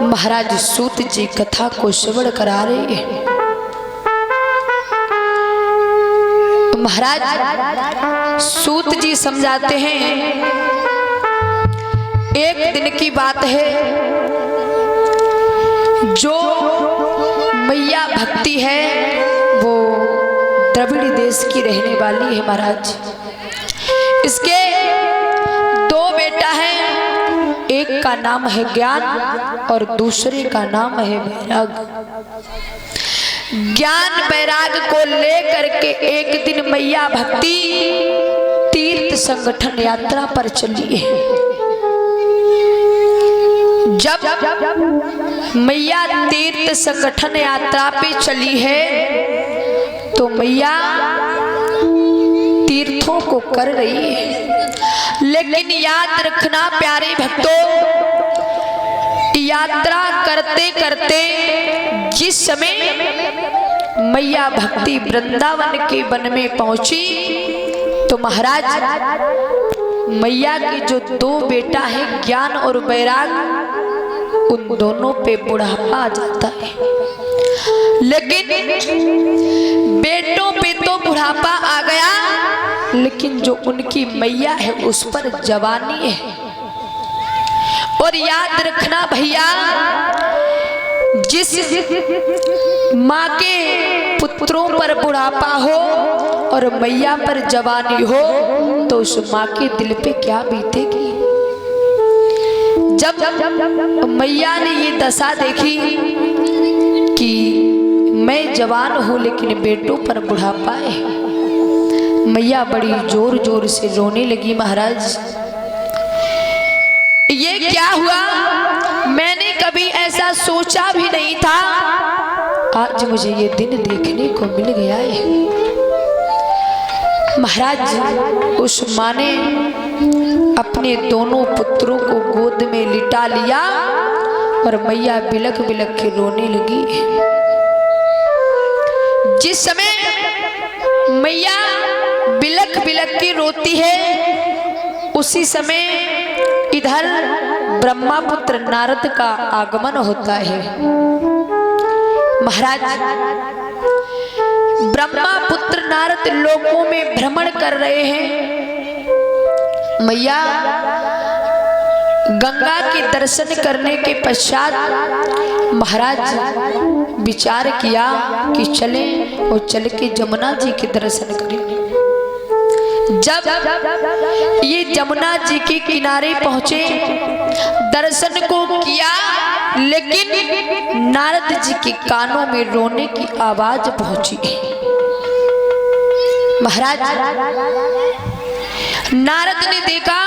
महाराज सूत जी कथा को श्रवण करा रहे हैं। महाराज सूत जी समझाते हैं, एक दिन की बात है, जो मैया भक्ति है वो द्रविड़ देश की रहने वाली है। महाराज इसके दो बेटा हैं, एक का नाम है ज्ञान और दूसरे का नाम है वैराग। ज्ञान वैराग को लेकर के एक दिन मैया भक्ति तीर्थ संगठन यात्रा पर चली है। जब मैया तीर्थ संगठन यात्रा पे चली है तो मैया तीर्थों को कर रही है, लेकिन याद रखना प्यारे भक्तों, यात्रा करते करते जिस समय मैया भक्ति वृंदावन के वन में पहुंची तो महाराज मैया के जो दो बेटा है ज्ञान और वैराग, उन दोनों पे बुढ़ापा आ जाता है। लेकिन बेटों पे तो बुढ़ापा आ गया, लेकिन जो उनकी मैया है उस पर जवानी है। और याद रखना भैया, जिस माँ के पुत्रों पर बुढ़ापा हो और मैया पर जवानी हो तो उस माँ के दिल पे क्या बीतेगी। जब मैया ने ये दशा देखी कि मैं जवान हूँ लेकिन बेटों पर बुढ़ापा है, मैया बड़ी जोर जोर से रोने लगी। महाराज ये क्या हुआ, मैंने कभी ऐसा सोचा भी नहीं था, आज मुझे ये दिन देखने को मिल गया है। महाराज उस माँ ने अपने दोनों पुत्रों को गोद में लिटा लिया और मैया बिलख बिलख के रोने लगी। जिस समय मैया बिलख बिलख के रोती है उसी समय इधर ब्रह्मापुत्र नारद का आगमन होता है। महाराज ब्रह्मापुत्र नारद लोकों में भ्रमण कर रहे हैं। मैया गंगा के दर्शन करने के पश्चात महाराज विचार किया कि चलें और चल के जमुना जी के दर्शन करें। जब ये जमुना जी के किनारे पहुंचे, दर्शन को किया, लेकिन नारद जी के कानों में रोने की आवाज पहुंची। महाराज नारद ने देखा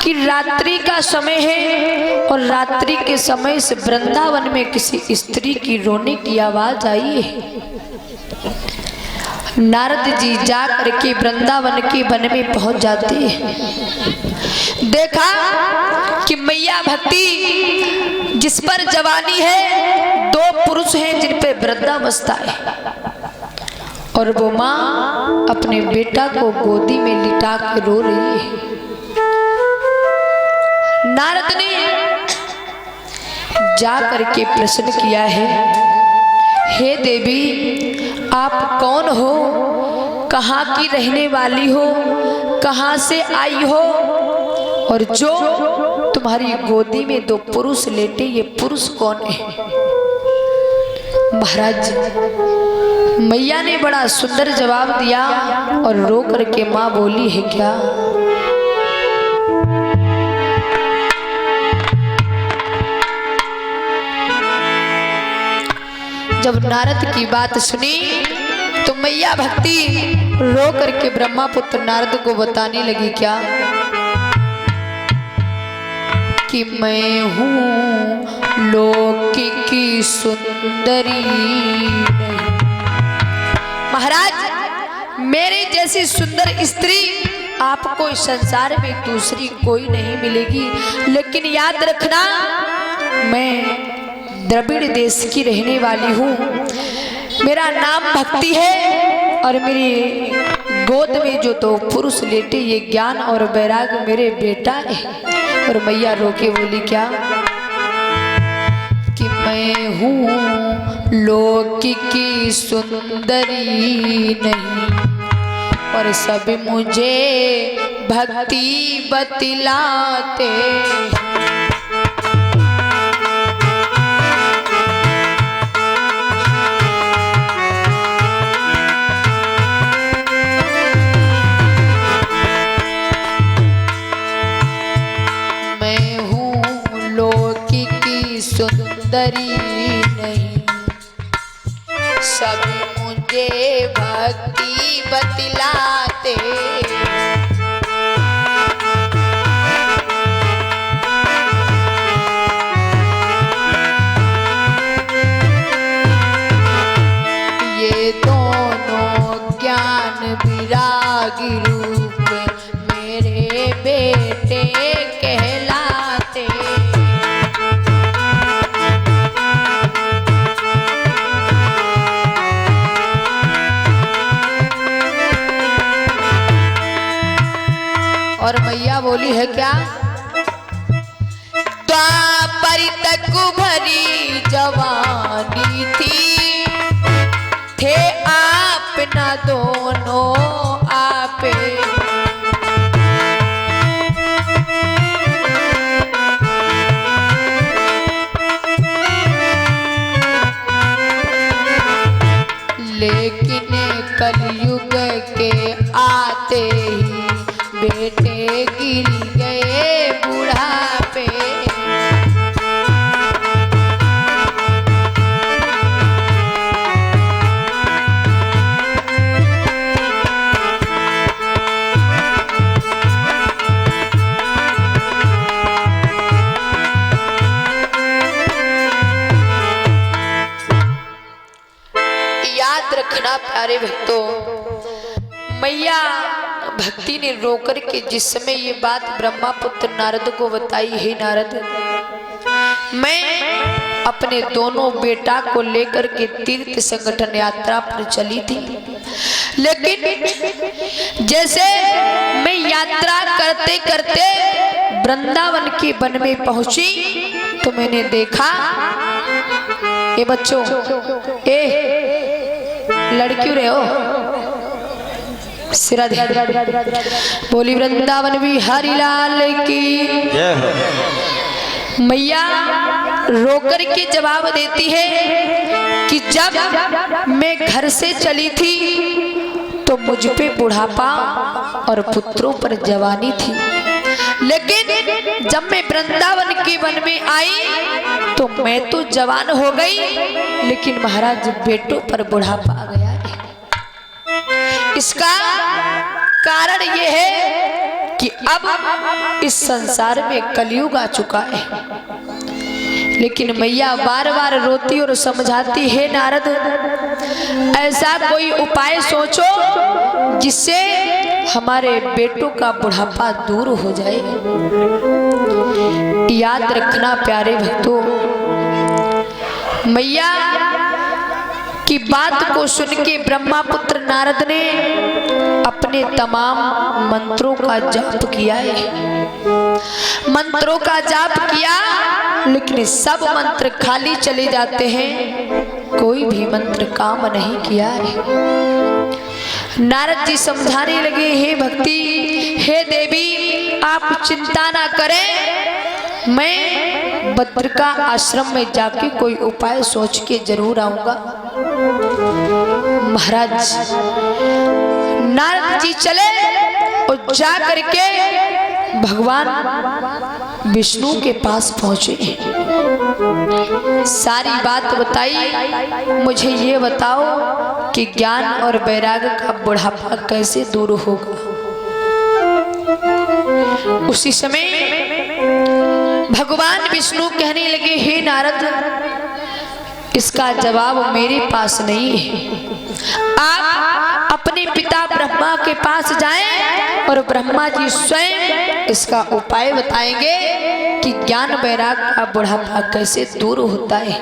कि रात्रि का समय है और रात्रि के समय से वृंदावन में किसी स्त्री की रोने की आवाज आई है। नारद जी जा करके वृंदावन के वन में पहुंच जाते हैं। देखा कि मैया भक्ति जिस पर जवानी है, दो पुरुष हैं जिन पे वृद्धावस्था है, और वो माँ अपने बेटा को गोदी में लिटा के रो रही है। नारद ने जा करके प्रश्न किया है, हे देवी आप कौन हो, कहाँ की रहने वाली हो, कहाँ से आई हो, और जो तुम्हारी गोदी में दो पुरुष लेटे ये पुरुष कौन है। महाराज मैया ने बड़ा सुंदर जवाब दिया और रो करके माँ बोली है क्या, जब नारद की बात सुनी तो मैया भक्ति रो करके ब्रह्मापुत्र नारद को बताने लगी क्या कि मैं हूँ लोक की सुंदरी। महाराज मेरे जैसी सुंदर स्त्री आपको इस संसार में दूसरी कोई नहीं मिलेगी, लेकिन याद रखना मैं द्रविड़ देश की रहने वाली हूँ, मेरा नाम भक्ति है और मेरी गोद में जो दो पुरुष लेटे ये ज्ञान और वैराग मेरे बेटा है। और मैया रोके बोली क्या, मैं हूँ लोक की सुंदरी नहीं, और सब मुझे भक्ति बतलाते। मैं हूँ लोक की सुंदरी नहीं, सब मुझे भक्ति बतलाते। ये दोनों ज्ञान विरागी रूप मेरे बेटे कहलाते। और मैया बोली है क्या? द्वापर तक भरी जवानी थी, थे आप न दोनों आपे। लेकिन कलयुग के आते ही बेटे गिर गए बुढ़ापे। याद रखना प्यारे भक्तों, मैया भक्ति ने रोकर के जिस समय ये बात ब्रह्मापुत्र नारद को बताई, हे नारद, मैं अपने दोनों बेटा को लेकर के तीर्थ संगठन यात्रा पर चली थी। लेकिन जैसे मैं यात्रा करते करते वृंदावन के वन में पहुंची तो मैंने देखा, ये बच्चों, लड़कियों रहे हो सिरा दे, बोली वृंदावन बिहारी लाल की। मैया रोकर के जवाब देती है कि जब मैं घर से चली थी तो मुझ पे बुढ़ापा और पुत्रों पर जवानी थी, लेकिन जब मैं वृंदावन के वन में आई तो मैं तो जवान हो गई, लेकिन महाराज बेटों पर बुढ़ापा आ गया है। इसका कारण यह है कि अब इस संसार में कलयुग आ चुका है। लेकिन मैया बार बार रोती और समझाती है, नारद ऐसा कोई उपाय सोचो जिससे हमारे बेटों का बुढ़ापा दूर हो जाए। याद रखना प्यारे भक्तों, मैया की बात को सुन के ब्रह्मापुत्र नारद ने अपने तमाम मंत्रों का जाप किया है। मंत्रों का जाप किया, लेकिन सब मंत्र खाली चले जाते हैं, कोई भी मंत्र काम नहीं किया है। नारद जी समझाने लगे, हे भक्ति, हे देवी, आप चिंता ना करें, मैं बद्रिका आश्रम में जाके कोई उपाय सोच के जरूर आऊंगा। महाराज नारद जी चले और जा करके भगवान विष्णु के पास पहुंचे, सारी बात बताई। मुझे ये बताओ कि ज्ञान और वैराग्य का बुढ़ापा कैसे दूर होगा। उसी समय भगवान विष्णु कहने लगे, हे नारद, इसका जवाब मेरे पास नहीं है। आप अपने पिता ब्रह्मा के पास जाएं और ब्रह्मा जी स्वयं इसका उपाय बताएंगे कि ज्ञान वैराग्य का बुढ़ापा कैसे दूर होता है।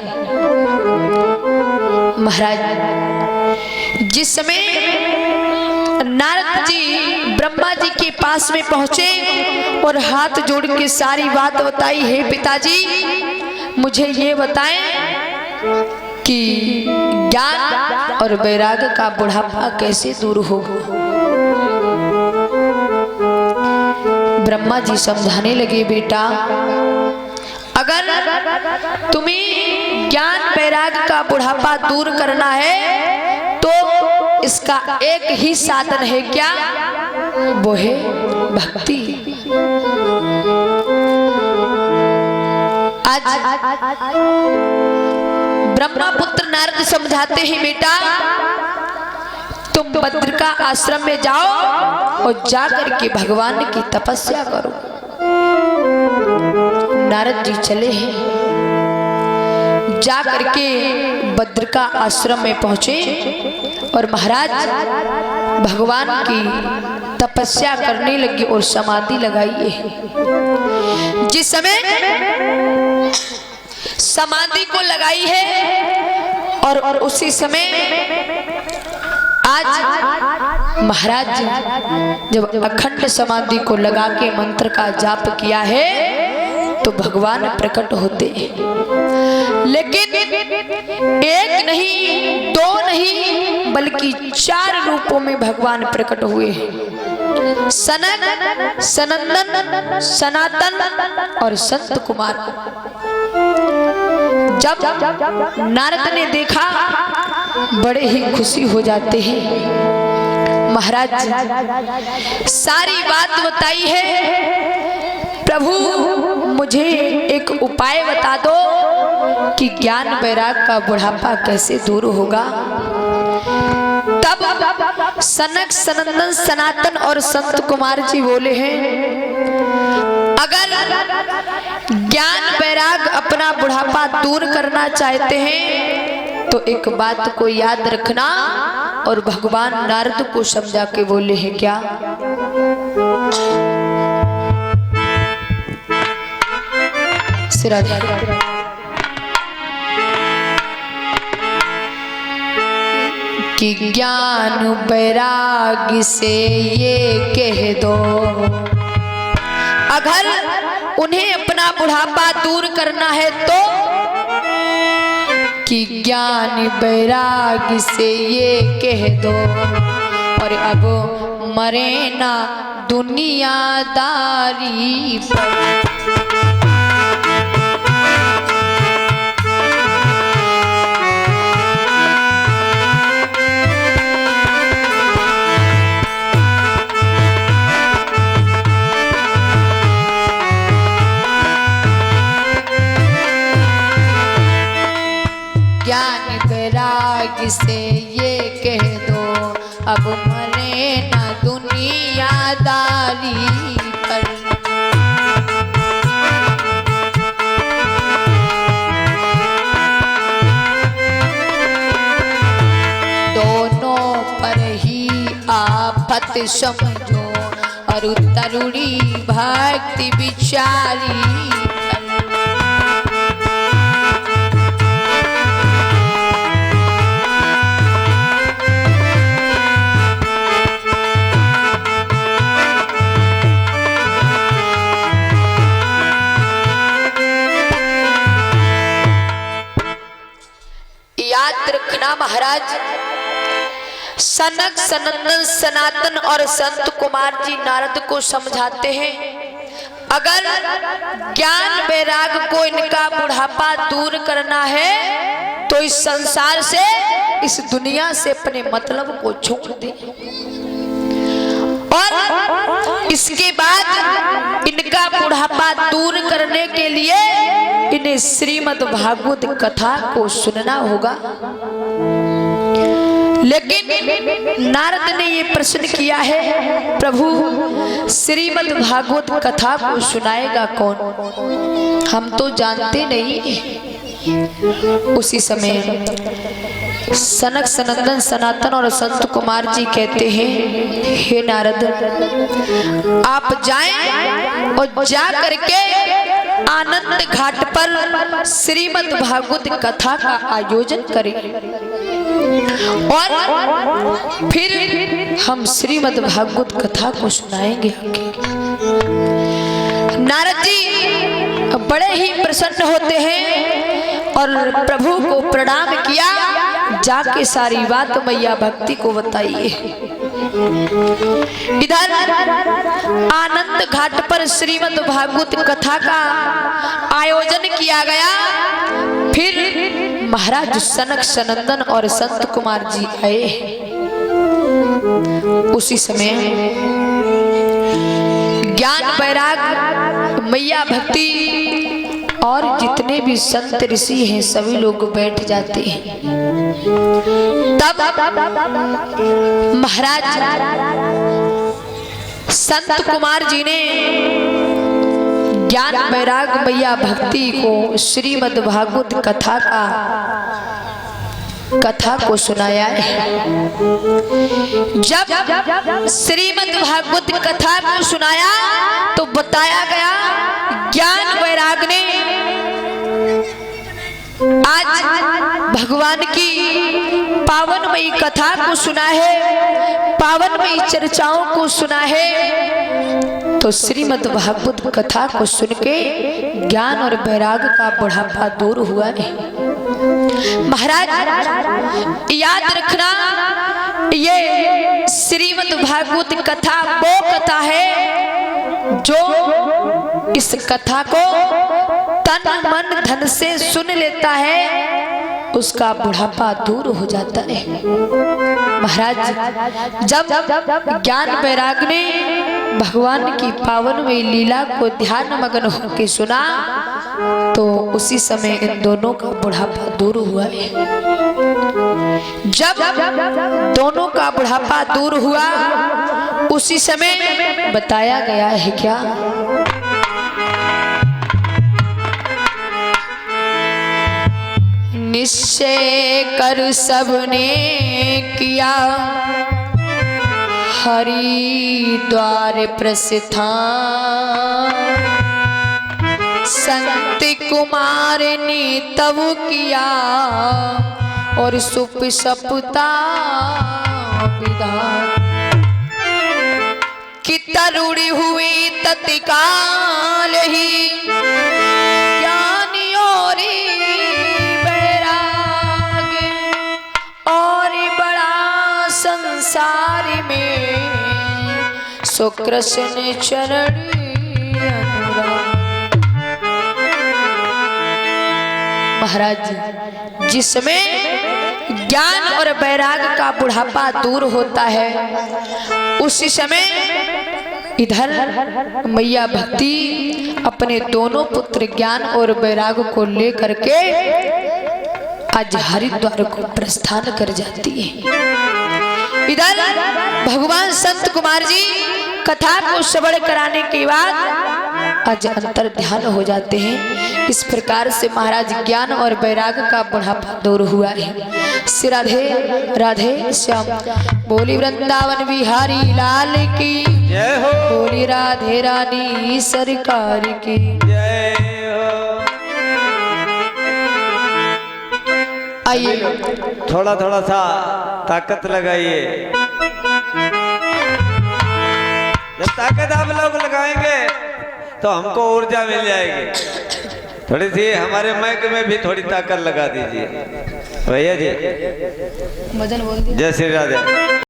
महाराज जिस समय नारद जी ब्रह्मा जी के पास में पहुंचे और हाथ जोड़ के सारी बात बताई, हे पिताजी, मुझे ये बताएं कि ज्ञान और वैराग्य का बुढ़ापा कैसे दूर होगा। ब्रह्मा जी समझाने लगे, बेटा अगर तुम्हें ज्ञान वैराग्य का बुढ़ापा दूर करना है तो इसका एक ही साधन है, क्या? वो है भक्ति। आज ब्रह्मपुत्र नारद समझाते हैं, बेटा तुम बद्रिका आश्रम में जाओ और जाकर के भगवान की तपस्या करो। नारद जी चले हैं, जाकर के बद्रिका आश्रम में पहुंचे और महाराज भगवान की तपस्या करने लगे और समाधि लगाई है। जिस समय समाधि को लगाई है और उसी समय आज महाराज जब अखंड समाधि को लगा के मंत्र का जाप किया है तो भगवान प्रकट होते हैं। लेकिन एक नहीं, दो नहीं, बल्कि 4 रूपों में भगवान प्रकट हुए हैं। सनक, सनंदन, सनातन और संत कुमार। जब नारद ने देखा बड़े ही खुशी हो जाते हैं। महाराज सारी बात बताई है, प्रभु मुझे एक उपाय बता दो कि ज्ञान वैराग्य का बुढ़ापा कैसे दूर होगा। तब सनक, सनंदन, सनातन और संत कुमार जी बोले हैं, अगर ज्ञान वैराग्य अपना बुढ़ापा दूर करना चाहते हैं तो एक बात को याद रखना। और भगवान नारद को समझा के बोले हैं, क्या? कि ज्ञान वैराग्य से ये कह दो, अगर उन्हें अपना बुढ़ापा दूर करना है तो कि ज्ञान वैराग्य से ये कह दो और अब मरे ना दुनियादारी पर। से ये कह दो अब मरे ना दुनियादारी पर। दोनों पर ही आफत समझो और तरुणी भक्ति बिचारी। महाराज सनक, सनंदन, सनातन और संत कुमार जी नारद को समझाते हैं, अगर ज्ञान वैराग्य को इनका बुढ़ापा दूर करना है तो इस संसार से, इस दुनिया से अपने मतलब को छोड़ दे और इसके बाद इनका बुढ़ापा दूर करने के लिए इन्हें श्रीमद् भागवत कथा को सुनना होगा। लेकिन नारद ने ये प्रश्न किया है, प्रभु श्रीमद् भागवत कथा को सुनाएगा कौन? हम तो जानते नहीं। उसी समय सनक, सनंदन, सनातन और संत कुमार जी कहते हैं, हे नारद आप जाएं और जा करके आनंद घाट पर श्रीमद् भागवत कथा का आयोजन करें और फिर हम श्रीमद् भागवत कथा को सुनाएंगे। नारद जी अब बड़े ही प्रसन्न होते हैं और प्रभु को प्रणाम किया, जाके सारी बात मैया भक्ति को बताइए। इधर आनंद घाट पर श्रीमद् भागवत कथा का आयोजन किया गया। फिर महाराज सनक सनंदन और संत कुमार जी आए। उसी समय ज्ञान वैराग मैया भक्ति और जितने भी संत ऋषि हैं सभी लोग बैठ जाते हैं। तब महाराज संत कुमार जी ने ज्ञान वैराग मैया भक्ति को श्रीमद् भागवत कथा को सुनाया है। जब श्रीमद् भागवत कथा को सुनाया तो बताया गया ज्ञान वैराग ने आज भगवान की पावनमयी कथा को सुना है, पावनमयी चर्चाओं को सुना है। तो श्रीमद् भागवत कथा को सुन के ज्ञान और वैराग का बुढ़ापा दूर हुआ है। महाराज याद रखना, ये श्रीमद् भागवत कथा वो कथा है जो इस कथा को तन मन धन से सुन लेता है, उसका बुढ़ापा दूर हो जाता है। महाराज जब ज्ञान वैराग ने भगवान की पावनमयी लीला को ध्यान मग्न होकर सुना तो उसी समय इन दोनों का बुढ़ापा दूर हुआ है। जब दोनों का बुढ़ापा दूर हुआ उसी समय बताया गया है क्या, निश्चय कर सबने किया हरिद्वार प्रस्थान, संत कुमार ने तब किया और सुप सपता विधान, कि तरुणी हुई तत्काल ही ज्ञानी और वैराग, और बड़ा संसार में सो कृष्ण चरण अनुराग। महाराज जिसमें ज्ञान और वैराग का बुढ़ापा दूर होता है उसी समय इधर मैया भक्ति अपने दोनों पुत्र ज्ञान और वैराग को लेकर के आज हरिद्वार को प्रस्थान कर जाती है। इधर भगवान संत कुमार जी कथा को श्रवण कराने के बाद आज अंतर ध्यान हो जाते हैं। इस प्रकार से महाराज ज्ञान और वैराग का बुढ़ापा दूर हुआ है। श्री राधे राधे श्याम। बोली वृंदावन बिहारी लाल की जय हो, बोली राधे रानी सरकार की जय हो। आइए थोड़ा थोड़ा सा ताकत लगाइए। जब ताकत आप लोग लगाएंगे तो हमको ऊर्जा मिल जाएगी। थोड़ी सी हमारे माइक में भी थोड़ी ताकत लगा दीजिए भैया जी। भजन बोल दीजिए। जय श्री राधे।